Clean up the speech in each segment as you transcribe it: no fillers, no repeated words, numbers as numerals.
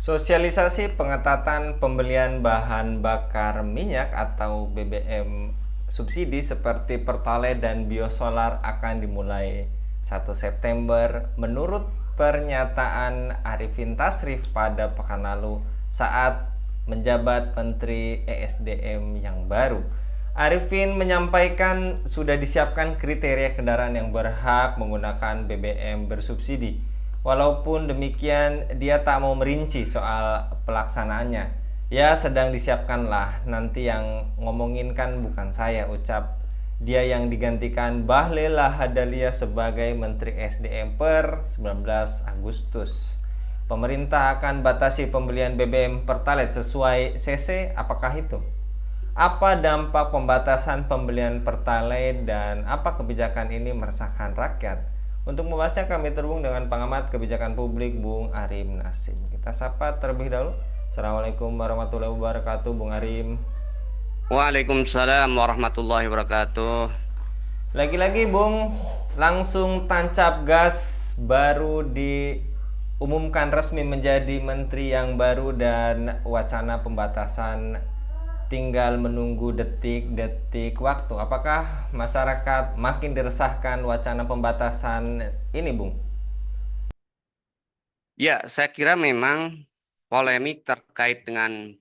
Sosialisasi pengetatan pembelian bahan bakar minyak atau BBM subsidi seperti Pertalite dan Biosolar akan dimulai 1 September menurut pernyataan Arifin Tasrif pada pekan lalu saat menjabat Menteri ESDM yang baru. Arifin menyampaikan sudah disiapkan kriteria kendaraan yang berhak menggunakan BBM bersubsidi. Walaupun demikian, dia tak mau merinci soal pelaksanaannya. Ya, sedang disiapkanlah. Nanti yang ngomongin kan bukan saya, ucap dia yang digantikan Bahlil Lahadalia sebagai Menteri SDM per 19 Agustus. Pemerintah akan batasi pembelian BBM Pertalite sesuai CC, apakah itu? Apa dampak pembatasan pembelian Pertalite dan apa kebijakan ini meresahkan rakyat? Untuk membahasnya kami terhubung dengan pengamat kebijakan publik Bung Arim Nasim. Kita sapa terlebih dahulu. Assalamualaikum warahmatullahi wabarakatuh, Bung Arim. Waalaikumsalam warahmatullahi wabarakatuh. Lagi-lagi Bung, langsung tancap gas, baru diumumkan resmi menjadi menteri yang baru dan wacana pembatasan tinggal menunggu detik-detik waktu. Apakah masyarakat makin diresahkan wacana pembatasan ini, Bung? Ya, saya kira memang polemik terkait dengan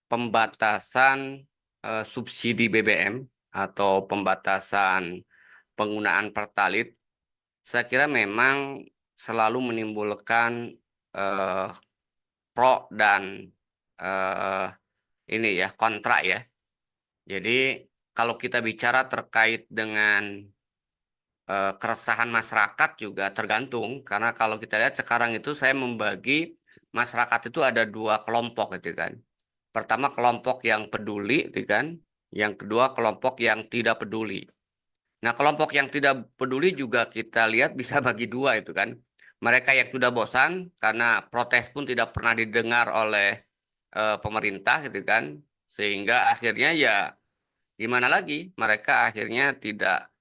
pembatasan subsidi BBM atau pembatasan penggunaan Pertalite, saya kira memang selalu menimbulkan eh, pro dan eh, ini ya kontra ya. Jadi kalau kita bicara terkait dengan keresahan masyarakat juga tergantung karena kalau kita lihat sekarang itu saya membagi masyarakat itu ada dua kelompok gitu kan. Pertama kelompok yang peduli gitu kan, yang kedua kelompok yang tidak peduli. Nah, kelompok yang tidak peduli juga kita lihat bisa bagi dua itu kan. Mereka yang sudah bosan karena protes pun tidak pernah didengar oleh pemerintah gitu kan, sehingga akhirnya ya gimana lagi mereka akhirnya tidak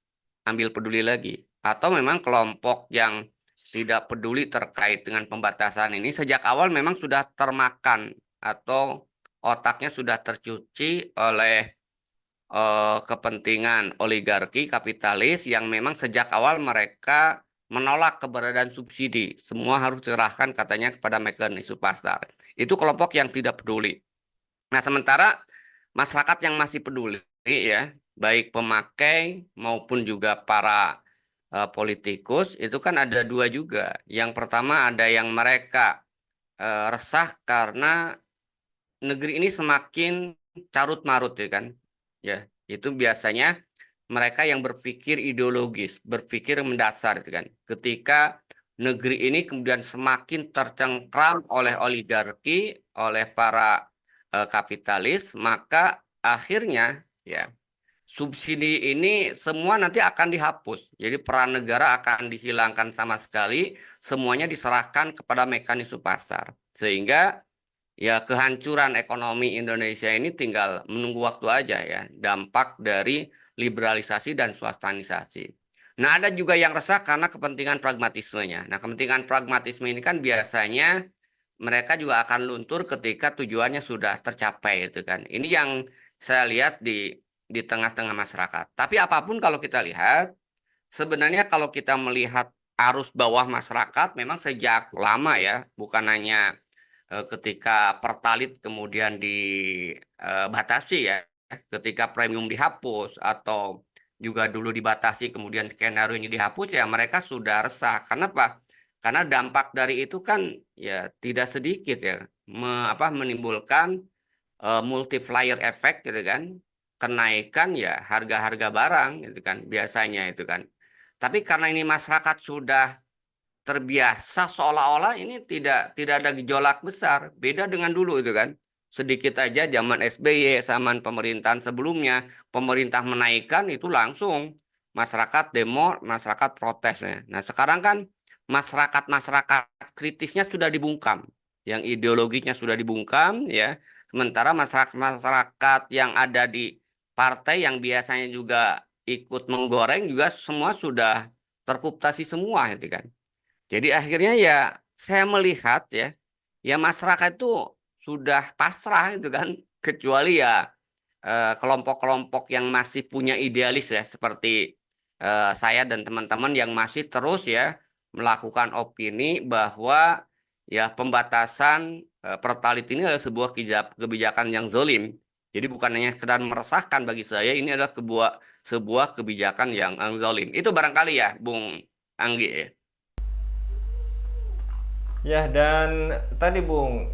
ambil peduli lagi. Atau memang kelompok yang tidak peduli terkait dengan pembatasan ini sejak awal memang sudah termakan atau otaknya sudah tercuci oleh kepentingan oligarki kapitalis yang memang sejak awal mereka menolak keberadaan subsidi. Semua harus diserahkan katanya kepada mekanisme pasar. Itu kelompok yang tidak peduli. Nah, sementara masyarakat yang masih peduli ya, baik pemakai maupun juga para politikus itu kan ada dua juga. Yang pertama ada yang mereka resah karena negeri ini semakin carut marut ya kan. Ya, itu biasanya mereka yang berpikir ideologis, berpikir mendasar itu kan. Ketika negeri ini kemudian semakin tercengkram oleh oligarki, oleh para kapitalis, maka akhirnya ya subsidi ini semua nanti akan dihapus. Jadi peran negara akan dihilangkan sama sekali, semuanya diserahkan kepada mekanisme pasar. Sehingga ya kehancuran ekonomi Indonesia ini tinggal menunggu waktu aja ya, dampak dari liberalisasi dan swastanisasi. Nah, ada juga yang resah karena kepentingan pragmatismenya. Nah, kepentingan pragmatisme ini kan biasanya mereka juga akan luntur ketika tujuannya sudah tercapai itu kan. Ini yang saya lihat di tengah-tengah masyarakat. Tapi apapun kalau kita lihat, sebenarnya kalau kita melihat arus bawah masyarakat memang sejak lama ya, bukan hanya ketika Pertalite kemudian dibatasi ya, ketika premium dihapus atau juga dulu dibatasi kemudian skenario ini dihapus ya mereka sudah resah. Kenapa? Karena dampak dari itu kan ya tidak sedikit ya menimbulkan multiplier effect gitu kan, kenaikan ya harga-harga barang gitu kan biasanya itu kan. Tapi karena ini masyarakat sudah terbiasa seolah-olah ini tidak ada gejolak besar, beda dengan dulu itu kan. Sedikit aja zaman SBY, zaman pemerintahan sebelumnya, pemerintah menaikkan itu langsung masyarakat demo, masyarakat protesnya. Nah, sekarang kan masyarakat kritisnya sudah dibungkam, yang ideologinya sudah dibungkam ya. Sementara masyarakat yang ada di partai yang biasanya juga ikut menggoreng juga semua sudah terkuptasi semua itu kan. Jadi akhirnya ya saya melihat ya ya masyarakat itu sudah pasrah gitu kan, kecuali ya kelompok-kelompok yang masih punya idealis ya, seperti saya dan teman-teman yang masih terus ya melakukan opini bahwa ya pembatasan pertalite ini adalah sebuah kebijakan yang zolim. Jadi bukan hanya sekedar meresahkan bagi saya, ini adalah sebuah kebijakan yang zalim. Itu barangkali ya, Bung Anggi ya. Ya, dan tadi Bung,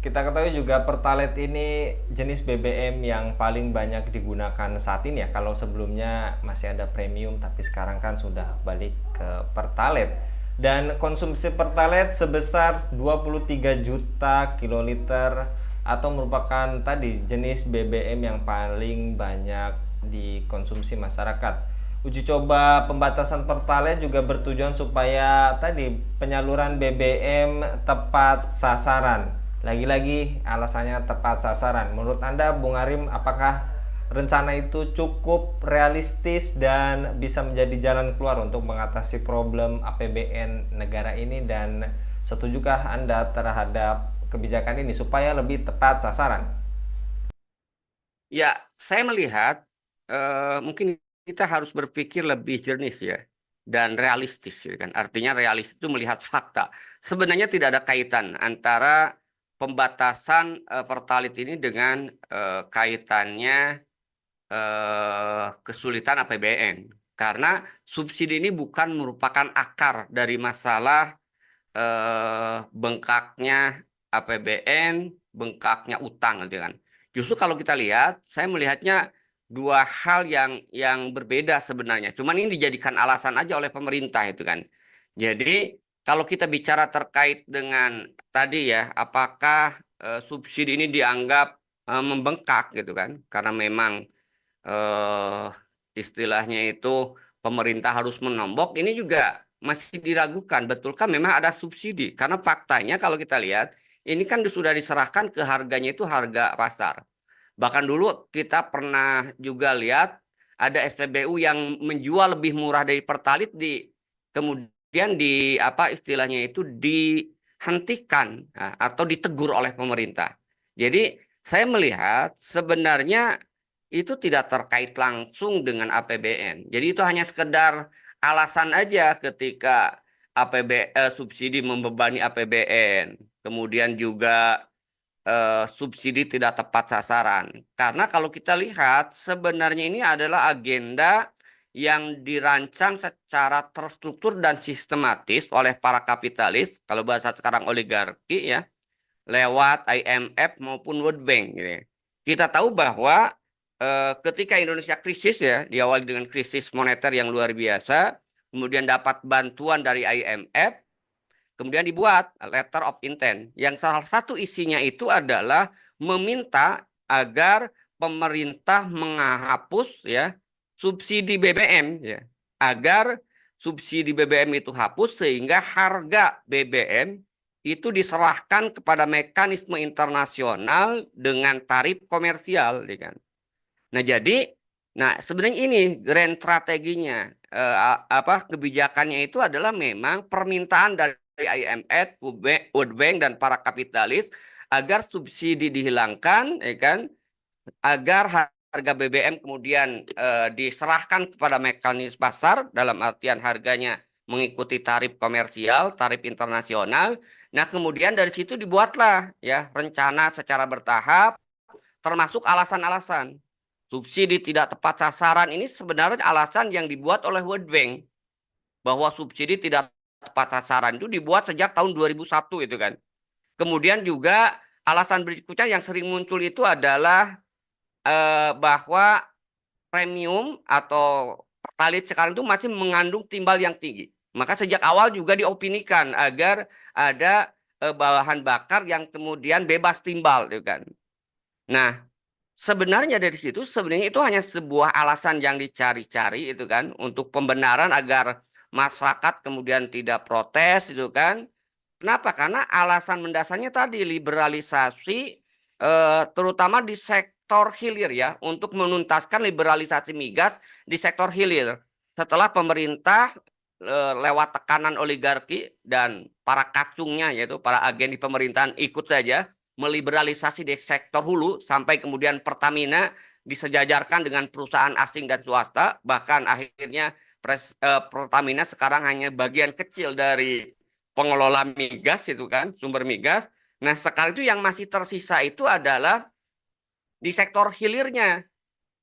kita ketahui juga Pertalite ini jenis BBM yang paling banyak digunakan saat ini ya. Kalau sebelumnya masih ada premium, tapi sekarang kan sudah balik ke Pertalite. Dan konsumsi Pertalite sebesar 23 juta kiloliter atau merupakan tadi jenis BBM yang paling banyak dikonsumsi masyarakat. Uji coba pembatasan Pertalite juga bertujuan supaya tadi penyaluran BBM tepat sasaran. Lagi-lagi alasannya tepat sasaran. Menurut Anda, Bung Arim, apakah rencana itu cukup realistis dan bisa menjadi jalan keluar untuk mengatasi problem APBN negara ini, dan setujukah Anda terhadap kebijakan ini supaya lebih tepat sasaran? Ya, saya melihat mungkin kita harus berpikir lebih jernih ya dan realistis ya kan. Artinya realistis itu melihat fakta. Sebenarnya tidak ada kaitan antara pembatasan pertalite ini dengan kaitannya kesulitan APBN. Karena subsidi ini bukan merupakan akar dari masalah bengkaknya APBN, bengkaknya utang gitu kan. Justru kalau kita lihat, saya melihatnya dua hal yang berbeda sebenarnya. Cuman ini dijadikan alasan aja oleh pemerintah itu kan. Jadi kalau kita bicara terkait dengan tadi ya, apakah subsidi ini dianggap membengkak gitu kan? Karena memang eh, istilahnya itu pemerintah harus menombok, ini juga masih diragukan. Betulkah memang ada subsidi? Karena faktanya kalau kita lihat, ini kan sudah diserahkan ke harganya itu harga pasar. Bahkan dulu kita pernah juga lihat ada SPBU yang menjual lebih murah dari Pertalite kemudian di apa istilahnya itu dihentikan atau ditegur oleh pemerintah. Jadi saya melihat sebenarnya itu tidak terkait langsung dengan APBN. Jadi itu hanya sekedar alasan aja ketika subsidi membebani APBN. Kemudian juga subsidi tidak tepat sasaran. Karena kalau kita lihat sebenarnya ini adalah agenda yang dirancang secara terstruktur dan sistematis oleh para kapitalis, kalau bahasa sekarang oligarki ya, lewat IMF maupun World Bank gitu ya. Kita tahu bahwa ketika Indonesia krisis ya, diawali dengan krisis moneter yang luar biasa, kemudian dapat bantuan dari IMF, kemudian dibuat letter of intent yang salah satu isinya itu adalah meminta agar pemerintah menghapus ya subsidi BBM ya, agar subsidi BBM itu hapus sehingga harga BBM itu diserahkan kepada mekanisme internasional dengan tarif komersial ya kan. Nah, jadi sebenarnya ini grand strateginya apa kebijakannya itu adalah memang permintaan dari IMF, World Bank dan para kapitalis agar subsidi dihilangkan ya kan, agar harga BBM kemudian diserahkan kepada mekanisme pasar dalam artian harganya mengikuti tarif komersial, tarif internasional. Nah, kemudian dari situ dibuatlah ya rencana secara bertahap termasuk alasan-alasan. Subsidi tidak tepat sasaran ini sebenarnya alasan yang dibuat oleh World Bank bahwa subsidi tidak tepat sasaran itu dibuat sejak tahun 2001 itu kan. Kemudian juga alasan berikutnya yang sering muncul itu adalah bahwa premium atau pertalite sekarang itu masih mengandung timbal yang tinggi. Maka sejak awal juga diopinikan agar ada bahan bakar yang kemudian bebas timbal itu kan. Nah, sebenarnya dari situ sebenarnya itu hanya sebuah alasan yang dicari-cari itu kan untuk pembenaran agar masyarakat kemudian tidak protes itu kan. Kenapa? Karena alasan mendasarnya tadi liberalisasi terutama di sektor hilir ya untuk menuntaskan liberalisasi migas di sektor hilir. Setelah pemerintah lewat tekanan oligarki dan para kacungnya yaitu para agen di pemerintahan ikut saja meliberalisasi di sektor hulu sampai kemudian Pertamina disejajarkan dengan perusahaan asing dan swasta, bahkan akhirnya Pertamina sekarang hanya bagian kecil dari pengelola migas itu kan, sumber migas. Nah, sekarang itu yang masih tersisa itu adalah di sektor hilirnya,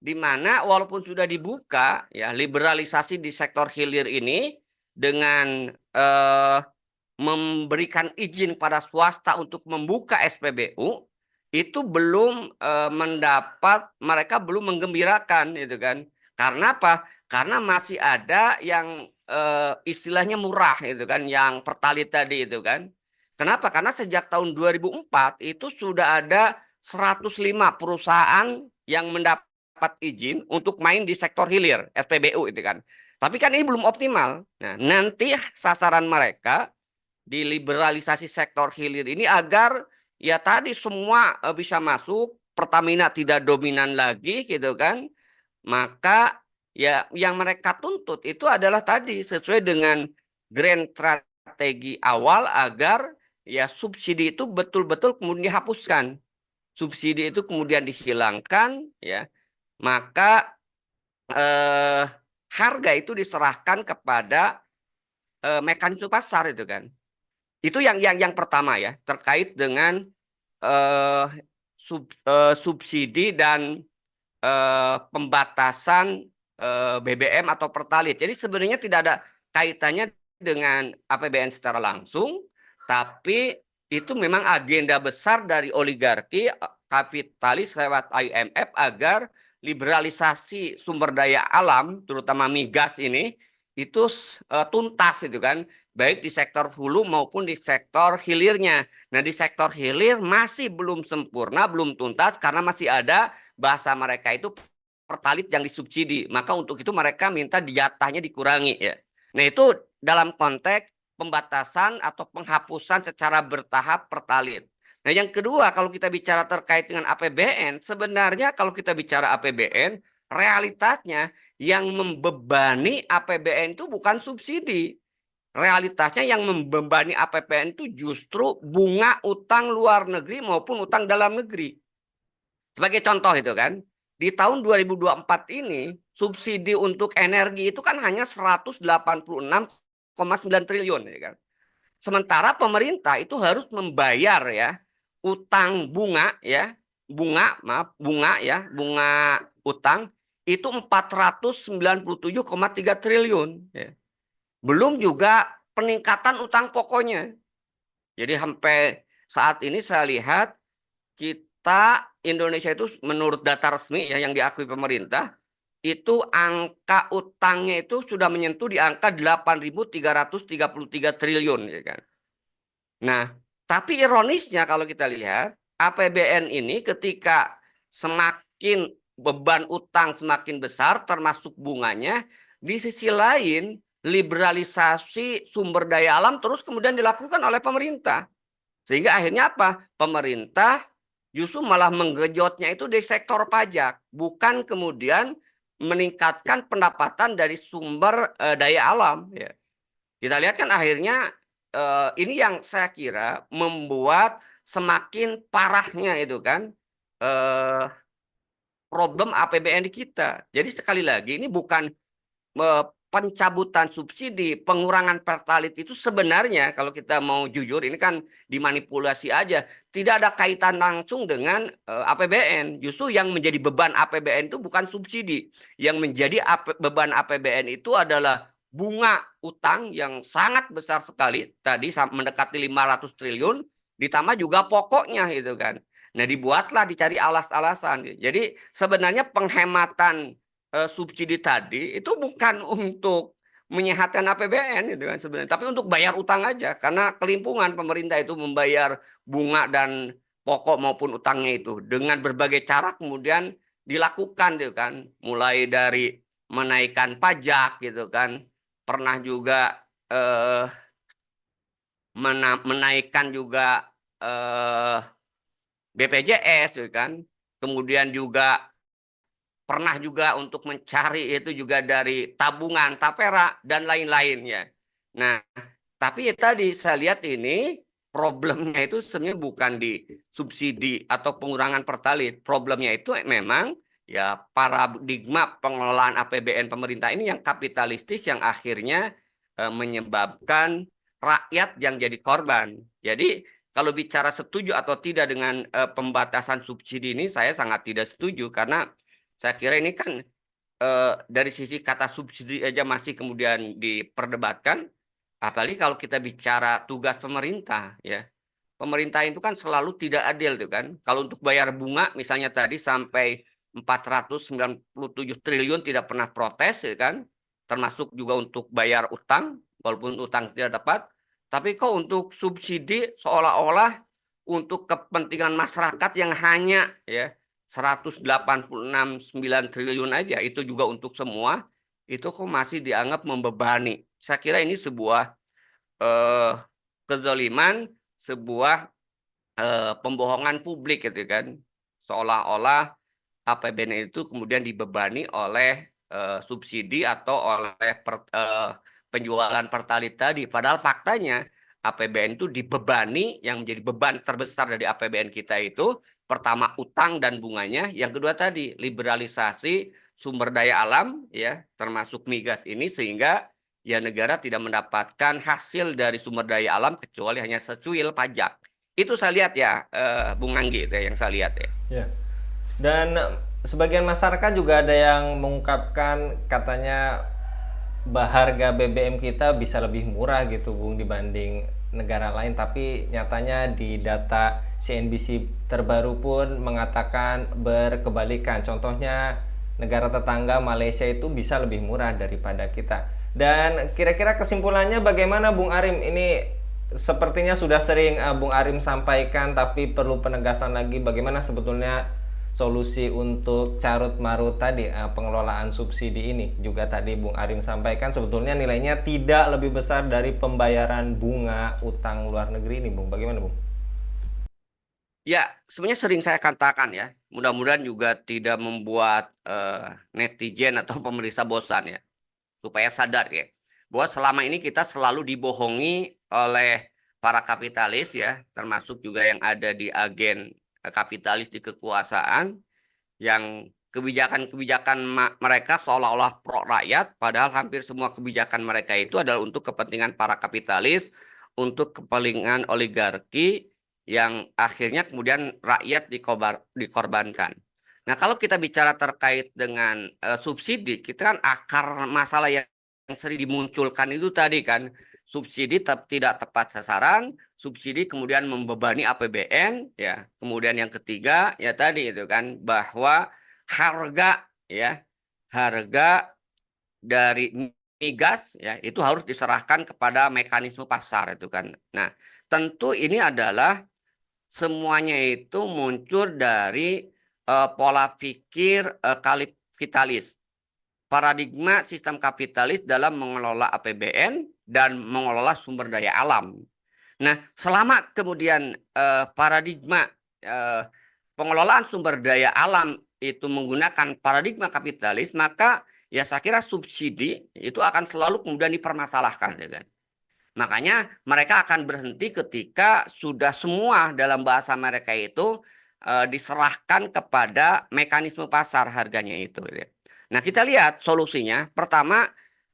di mana walaupun sudah dibuka ya liberalisasi di sektor hilir ini dengan memberikan izin pada swasta untuk membuka SPBU itu belum mereka belum menggembirakan itu kan. Karena apa? Karena masih ada yang istilahnya murah itu kan, yang pertalit tadi itu kan. Kenapa? Karena sejak tahun 2004 itu sudah ada 105 perusahaan yang mendapat izin untuk main di sektor hilir SPBU itu kan. Tapi kan ini belum optimal. Nah, nanti sasaran mereka di liberalisasi sektor hilir ini agar ya tadi semua bisa masuk, Pertamina tidak dominan lagi gitu kan. Maka ya yang mereka tuntut itu adalah tadi sesuai dengan grand strategi awal agar ya subsidi itu betul-betul kemudian dihapuskan. Subsidi itu kemudian dihilangkan ya. Maka eh, harga itu diserahkan kepada mekanisme pasar itu kan. Itu yang pertama ya, terkait dengan eh, subsidi dan pembatasan BBM atau Pertalite. Jadi sebenarnya tidak ada kaitannya dengan APBN secara langsung, tapi itu memang agenda besar dari oligarki kapitalis lewat IMF agar liberalisasi sumber daya alam, terutama migas ini, itu tuntas itu kan, baik di sektor hulu maupun di sektor hilirnya. Nah, di sektor hilir masih belum sempurna, belum tuntas karena masih ada bahasa mereka itu pertalit yang disubsidi. Maka untuk itu mereka minta jatahnya dikurangi ya. Nah, itu dalam konteks pembatasan atau penghapusan secara bertahap pertalit. Nah, yang kedua kalau kita bicara terkait dengan APBN, sebenarnya kalau kita bicara APBN, realitasnya yang membebani APBN itu bukan subsidi. Realitasnya yang membebani APBN itu justru bunga utang luar negeri maupun utang dalam negeri. Sebagai contoh itu kan, di tahun 2024 ini subsidi untuk energi itu kan hanya 186,9 triliun ya kan. Sementara pemerintah itu harus membayar ya utang bunga ya, bunga utang itu 497,3 triliun ya. Belum juga peningkatan utang pokoknya. Jadi sampai saat ini saya lihat kita Indonesia itu menurut data resmi ya yang diakui pemerintah itu angka utangnya itu sudah menyentuh di angka 8.333 triliun ya kan. Nah, tapi ironisnya kalau kita lihat APBN ini ketika semakin beban utang semakin besar termasuk bunganya, di sisi lain liberalisasi sumber daya alam terus kemudian dilakukan oleh pemerintah. Sehingga akhirnya apa? Pemerintah justru malah menggejotnya itu di sektor pajak, bukan kemudian meningkatkan pendapatan dari sumber daya alam ya. Kita lihat kan akhirnya ini yang saya kira membuat semakin parahnya itu kan problem APBN di kita. Jadi sekali lagi ini bukan pencabutan subsidi, pengurangan pertalite itu sebenarnya kalau kita mau jujur ini kan dimanipulasi aja, tidak ada kaitan langsung dengan APBN. Justru yang menjadi beban APBN itu bukan subsidi, yang menjadi beban APBN itu adalah bunga utang yang sangat besar sekali, tadi mendekati 500 triliun, ditambah juga pokoknya itu kan. Nah, dibuatlah dicari alas-alasan. Jadi sebenarnya penghematan subsidi tadi itu bukan untuk menyehatkan APBN gitu kan sebenarnya, tapi untuk bayar utang aja karena kelimpungan pemerintah itu membayar bunga dan pokok maupun utangnya itu dengan berbagai cara kemudian dilakukan gitu kan, mulai dari menaikkan pajak gitu kan, pernah juga menaikkan juga BPJS gitu kan, kemudian juga pernah juga untuk mencari itu juga dari tabungan, tapera, dan lain-lainnya. Nah, tapi ya tadi saya lihat ini problemnya itu sebenarnya bukan di subsidi atau pengurangan pertalit. Problemnya itu memang ya paradigma pengelolaan APBN pemerintah ini yang kapitalistis yang akhirnya menyebabkan rakyat yang jadi korban. Jadi kalau bicara setuju atau tidak dengan pembatasan subsidi ini, saya sangat tidak setuju karena saya kira ini kan dari sisi kata subsidi aja masih kemudian diperdebatkan, apalagi kalau kita bicara tugas pemerintah ya. Pemerintah itu kan selalu tidak adil tuh kan. Kalau untuk bayar bunga misalnya tadi sampai 497 triliun tidak pernah protes ya kan. Termasuk juga untuk bayar utang walaupun utang tidak dapat. Tapi kok untuk subsidi seolah-olah untuk kepentingan masyarakat yang hanya ya 186,9 triliun aja itu juga untuk semua itu kok masih dianggap membebani. Saya kira ini sebuah eh, kezaliman, sebuah pembohongan publik gitu kan. Seolah-olah APBN itu kemudian dibebani oleh subsidi atau oleh penjualan pertalit tadi. Padahal faktanya APBN itu dibebani, yang menjadi beban terbesar dari APBN kita itu pertama utang dan bunganya, yang kedua tadi liberalisasi sumber daya alam ya, termasuk migas ini, sehingga ya negara tidak mendapatkan hasil dari sumber daya alam kecuali hanya secuil pajak. Itu saya lihat ya, Bung Anggi, itu yang saya lihat ya. Ya. Dan sebagian masyarakat juga ada yang mengungkapkan katanya harga BBM kita bisa lebih murah gitu Bung dibanding negara lain, tapi nyatanya di data CNBC terbaru pun mengatakan berkebalikan. Contohnya negara tetangga Malaysia itu bisa lebih murah daripada kita. Dan kira-kira kesimpulannya bagaimana Bung Arim? Ini sepertinya sudah sering Bung Arim sampaikan, tapi perlu penegasan lagi bagaimana sebetulnya solusi untuk carut marut tadi pengelolaan subsidi ini. Juga tadi Bung Arim sampaikan sebetulnya nilainya tidak lebih besar dari pembayaran bunga utang luar negeri ini Bung. Bagaimana Bung? Ya, sebenarnya sering saya katakan ya, mudah-mudahan juga tidak membuat netizen atau pemerintah bosan ya, supaya sadar ya, bahwa selama ini kita selalu dibohongi oleh para kapitalis ya, termasuk juga yang ada di agen kapitalis di kekuasaan, yang kebijakan-kebijakan mereka seolah-olah pro rakyat, padahal hampir semua kebijakan mereka itu adalah untuk kepentingan para kapitalis, untuk kepentingan oligarki, yang akhirnya kemudian rakyat dikorbankan. Nah, kalau kita bicara terkait dengan subsidi, kita kan akar masalah yang sering dimunculkan itu tadi kan, subsidi tidak tepat sasaran, subsidi kemudian membebani APBN, ya. Kemudian yang ketiga ya tadi itu kan, bahwa harga ya, harga dari migas ya itu harus diserahkan kepada mekanisme pasar itu kan. Nah, tentu ini adalah semuanya itu muncul dari pola pikir kapitalis, paradigma sistem kapitalis dalam mengelola APBN dan mengelola sumber daya alam. Nah, selama kemudian paradigma pengelolaan sumber daya alam itu menggunakan paradigma kapitalis, maka ya saya kira subsidi itu akan selalu kemudian dipermasalahkan, ya kan? Makanya mereka akan berhenti ketika sudah semua dalam bahasa mereka itu diserahkan kepada mekanisme pasar harganya itu. Nah, kita lihat solusinya. Pertama,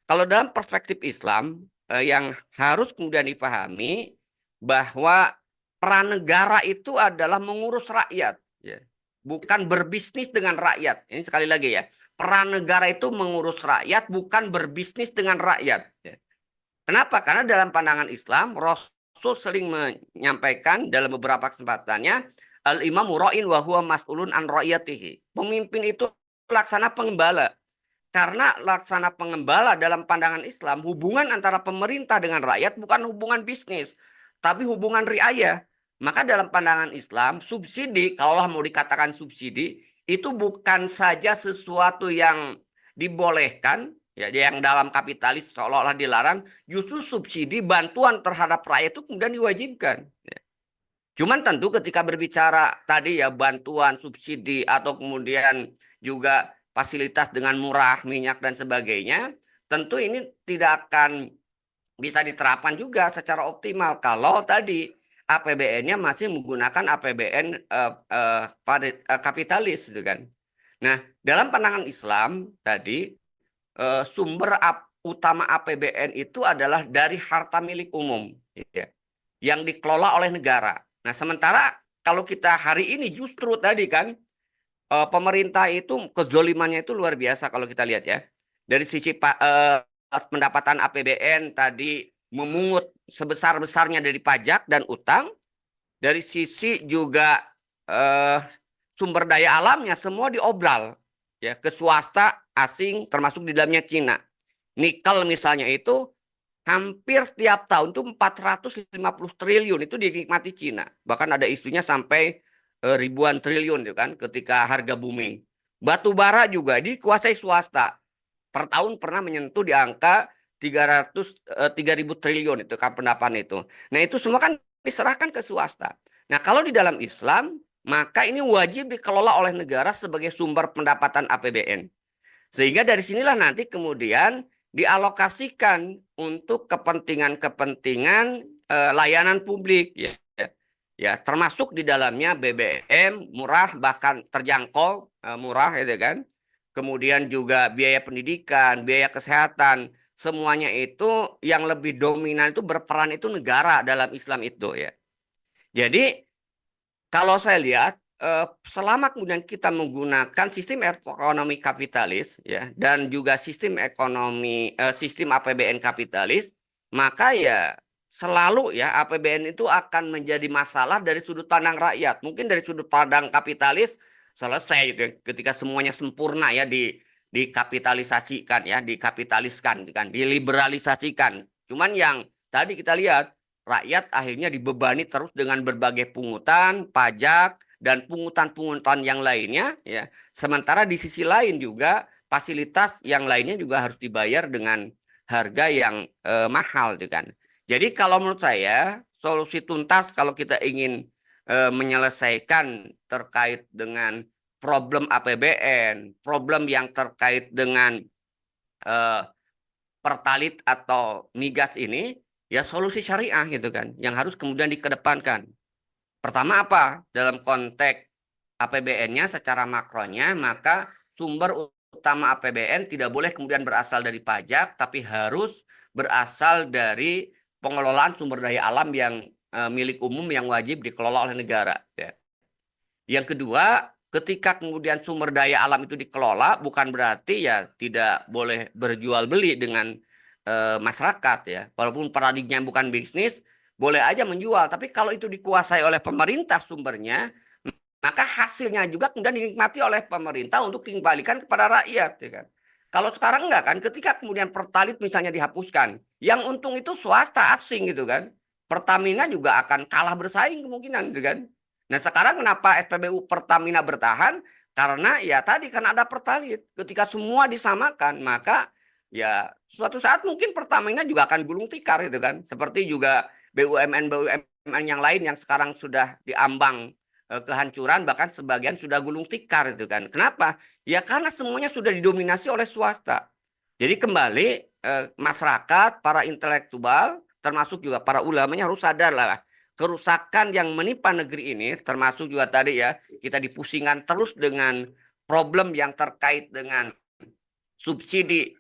kalau dalam perspektif Islam yang harus kemudian dipahami bahwa peran negara itu adalah mengurus rakyat, ya. Bukan berbisnis dengan rakyat. Ini sekali lagi ya, peran negara itu mengurus rakyat, bukan berbisnis dengan rakyat. Ya. Kenapa? Karena dalam pandangan Islam, Rasul sering menyampaikan dalam beberapa kesempatannya, al-imamu ra'in wa huwa mas'ulun an ra'iyatihi. Pemimpin itu laksana pengembala. Karena laksana pengembala dalam pandangan Islam, hubungan antara pemerintah dengan rakyat bukan hubungan bisnis, tapi hubungan riayah. Maka dalam pandangan Islam, subsidi, kalau mau dikatakan subsidi, itu bukan saja sesuatu yang dibolehkan, ya, yang dalam kapitalis seolah-olah dilarang, justru subsidi bantuan terhadap rakyat itu kemudian diwajibkan. Ya. Cuman tentu ketika berbicara tadi ya bantuan subsidi atau kemudian juga fasilitas dengan murah, minyak dan sebagainya, tentu ini tidak akan bisa diterapkan juga secara optimal kalau tadi APBN-nya masih menggunakan APBN kapitalis gitu kan. Nah, dalam pandangan Islam tadi sumber utama APBN itu adalah dari harta milik umum ya, yang dikelola oleh negara. Nah, sementara kalau kita hari ini justru tadi kan pemerintah itu kezolimannya itu luar biasa kalau kita lihat ya. Dari sisi pendapatan APBN tadi memungut sebesar-besarnya dari pajak dan utang, dari sisi juga eh, sumber daya alamnya semua diobral ya ke swasta asing termasuk di dalamnya Cina. Nikel misalnya itu hampir tiap tahun tuh 450 triliun itu dinikmati Cina. Bahkan ada isunya sampai ribuan triliun itu kan ketika harga booming. Batu bara juga dikuasai swasta. Per tahun pernah menyentuh di angka 3.000 triliun itu kan pendapat itu. Nah, itu semua kan diserahkan ke swasta. Nah, kalau di dalam Islam maka ini wajib dikelola oleh negara sebagai sumber pendapatan APBN. Sehingga dari sinilah nanti kemudian dialokasikan untuk kepentingan-kepentingan layanan publik ya. Ya, termasuk di dalamnya BBM murah bahkan terjangkau murah itu kan. Kemudian juga biaya pendidikan, biaya kesehatan, semuanya itu yang lebih dominan itu berperan itu negara dalam Islam itu ya. Jadi kalau saya lihat selama kemudian kita menggunakan sistem ekonomi kapitalis ya dan juga sistem ekonomi sistem APBN kapitalis, maka ya selalu ya APBN itu akan menjadi masalah dari sudut pandang rakyat. Mungkin dari sudut pandang kapitalis selesai gitu ya, ketika semuanya sempurna ya dikapitalisasikan ya, dikapitaliskan kan, diliberalisasikan. Cuman yang tadi kita lihat rakyat akhirnya dibebani terus dengan berbagai pungutan, pajak, dan pungutan-pungutan yang lainnya ya. Sementara di sisi lain juga fasilitas yang lainnya juga harus dibayar dengan harga yang mahal gitu kan. Jadi kalau menurut saya solusi tuntas kalau kita ingin menyelesaikan terkait dengan problem APBN, problem yang terkait dengan pertalit atau migas ini ya solusi syariah gitu kan yang harus kemudian dikedepankan. Pertama apa? Dalam konteks APBN-nya secara makronya maka sumber utama APBN tidak boleh kemudian berasal dari pajak tapi harus berasal dari pengelolaan sumber daya alam yang milik umum yang wajib dikelola oleh negara ya. Yang kedua, ketika kemudian sumber daya alam itu dikelola, bukan berarti ya tidak boleh berjual beli dengan masyarakat ya. Walaupun paradigma bukan bisnis, boleh aja menjual. Tapi kalau itu dikuasai oleh pemerintah sumbernya, maka hasilnya juga kemudian dinikmati oleh pemerintah untuk dikembalikan kepada rakyat. Ya kan? Kalau sekarang enggak kan, ketika kemudian Pertalit misalnya dihapuskan, yang untung itu swasta asing gitu kan. Pertamina juga akan kalah bersaing kemungkinan gitu kan. Nah sekarang kenapa SPBU Pertamina bertahan? Karena ya tadi kan ada Pertalit. Ketika semua disamakan, maka ya suatu saat mungkin Pertamina juga akan gulung tikar gitu kan. Seperti juga BUMN-BUMN yang lain yang sekarang sudah diambang kehancuran, bahkan sebagian sudah gulung tikar itu kan. Kenapa? Ya karena semuanya sudah didominasi oleh swasta. Jadi kembali masyarakat, para intelektual, termasuk juga para ulamanya harus sadar lah kerusakan yang menimpa negeri ini, termasuk juga tadi ya kita dipusingkan terus dengan problem yang terkait dengan subsidi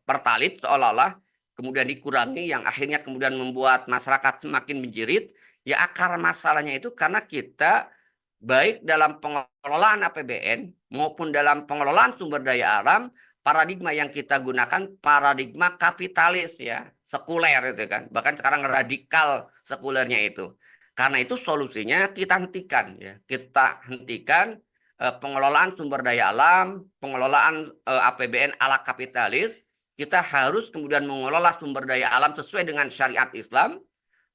Pertalit seolah-olah kemudian dikurangi yang akhirnya kemudian membuat masyarakat semakin menjerit. Ya akar masalahnya itu karena kita baik dalam pengelolaan APBN maupun dalam pengelolaan sumber daya alam, paradigma yang kita gunakan paradigma kapitalis ya, sekuler itu kan. Bahkan sekarang radikal sekulernya itu. Karena itu solusinya kita hentikan ya. Kita hentikan pengelolaan sumber daya alam, pengelolaan APBN ala kapitalis. Kita harus kemudian mengelola sumber daya alam sesuai dengan syariat Islam,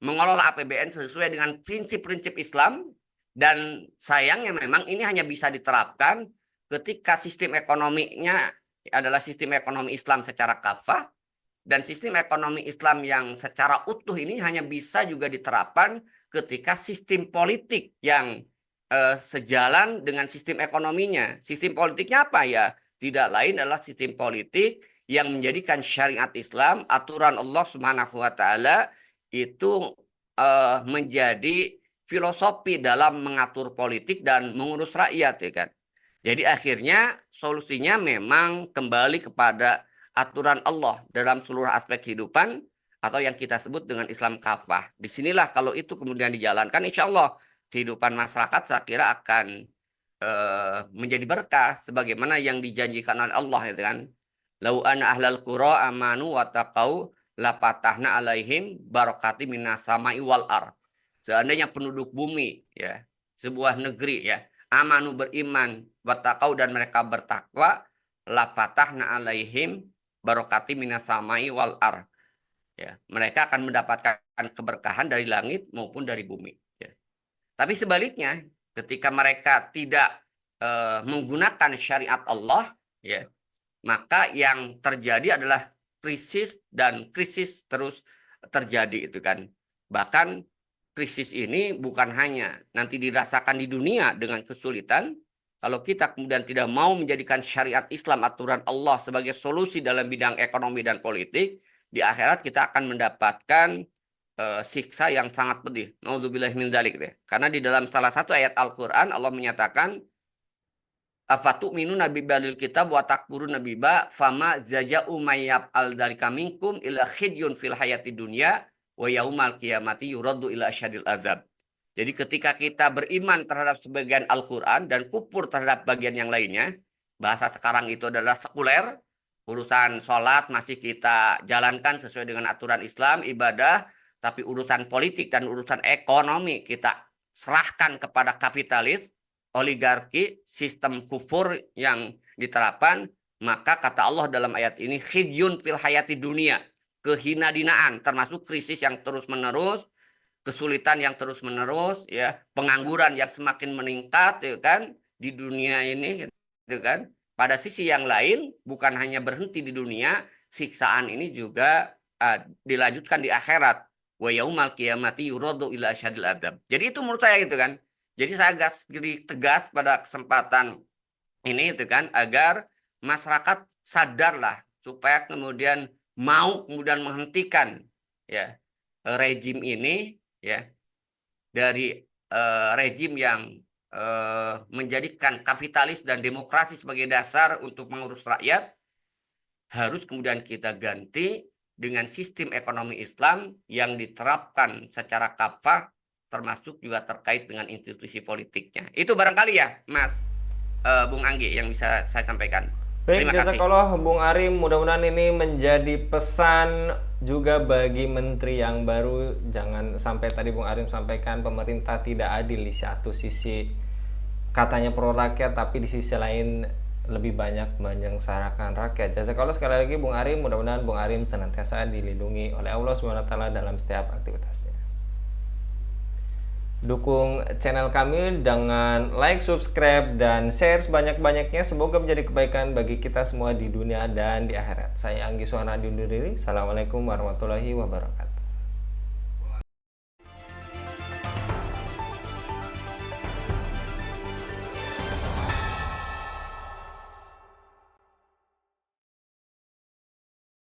mengelola APBN sesuai dengan prinsip-prinsip Islam, dan sayangnya memang ini hanya bisa diterapkan ketika sistem ekonominya adalah sistem ekonomi Islam secara kafah, dan sistem ekonomi Islam yang secara utuh ini hanya bisa juga diterapkan ketika sistem politik yang sejalan dengan sistem ekonominya. Sistem politiknya apa ya? tidak lain adalah sistem politik yang menjadikan syariat Islam, aturan Allah Subhanahu wa taala itu menjadi filosofi dalam mengatur politik dan mengurus rakyat, ya kan. Jadi akhirnya solusinya memang kembali kepada aturan Allah dalam seluruh aspek kehidupan atau yang kita sebut dengan Islam kafah. Disinilah kalau itu kemudian dijalankan, insya Allah kehidupan masyarakat saya kira akan menjadi berkah sebagaimana yang dijanjikan oleh Allah, gitu kan. Lau anna ahlal qura amanu wa taqau la patahna alaihim barakati minas samai wal ar. Seandainya penduduk bumi, ya, sebuah negeri, ya, amanu beriman wa taqau dan mereka bertakwa, la fatahna alaihim barakati minas samai wal ar. Ya, mereka akan mendapatkan keberkahan dari langit maupun dari bumi, ya. Tapi sebaliknya, ketika mereka tidak menggunakan syariat Allah, ya, maka yang terjadi adalah krisis dan krisis terus terjadi, itu kan. Bahkan krisis ini bukan hanya nanti dirasakan di dunia dengan kesulitan, kalau kita kemudian tidak mau menjadikan syariat Islam, aturan Allah sebagai solusi dalam bidang ekonomi dan politik, di akhirat kita akan mendapatkan siksa yang sangat pedih. Nauzubillahi min dzalik, deh. Karena di dalam salah satu ayat Al-Qur'an Allah menyatakan afatu'minuna bibalil kitab wa takfuruna biba fama jaza'u mayyab al dzalika minkum illa khizyun fil hayati dunya wa yaumal qiyamati yuraddu ila asyadil azab. Jadi ketika kita beriman terhadap sebagian Al-Qur'an dan kufur terhadap bagian yang lainnya, bahasa sekarang itu adalah sekuler, urusan sholat masih kita jalankan sesuai dengan aturan Islam, ibadah, tapi urusan politik dan urusan ekonomi kita serahkan kepada kapitalis, oligarki, sistem kufur yang diterapkan, maka kata Allah dalam ayat ini, khizyun fil hayati dunia, kehinaan, termasuk krisis yang terus-menerus, kesulitan yang terus-menerus, ya, pengangguran yang semakin meningkat, ya kan, di dunia ini, gitu kan. Pada sisi yang lain, bukan hanya berhenti di dunia, siksaan ini juga dilanjutkan di akhirat. Wa yaumal qiyamati yuraddu ila asyadil adzab. Jadi itu menurut saya, gitu kan. Jadi saya tegas pada kesempatan ini, itu kan, agar masyarakat sadarlah supaya kemudian mau kemudian menghentikan, ya, rejim ini, ya, dari rejim yang menjadikan kapitalis dan demokrasi sebagai dasar untuk mengurus rakyat, harus kemudian kita ganti dengan sistem ekonomi Islam yang diterapkan secara kafah, termasuk juga terkait dengan institusi politiknya. Itu barangkali ya, Mas Bung Anggi, yang bisa saya sampaikan. Baik, Terima kasih. jazakallah Bung Arim. Mudah-mudahan ini menjadi pesan juga bagi menteri yang baru. Jangan sampai tadi Bung Arim sampaikan pemerintah tidak adil di satu sisi, katanya pro rakyat, tapi di sisi lain lebih banyak menyengsarakan rakyat. Jazakallah sekali lagi Bung Arim. Mudah-mudahan Bung Arim senantiasa dilindungi oleh Allah SWT dalam setiap aktivitasnya. Dukung channel kami dengan like, subscribe, dan share sebanyak-banyaknya. Semoga menjadi kebaikan bagi kita semua di dunia dan di akhirat. Saya Anggi Suhana undur diri. Assalamualaikum warahmatullahi wabarakatuh.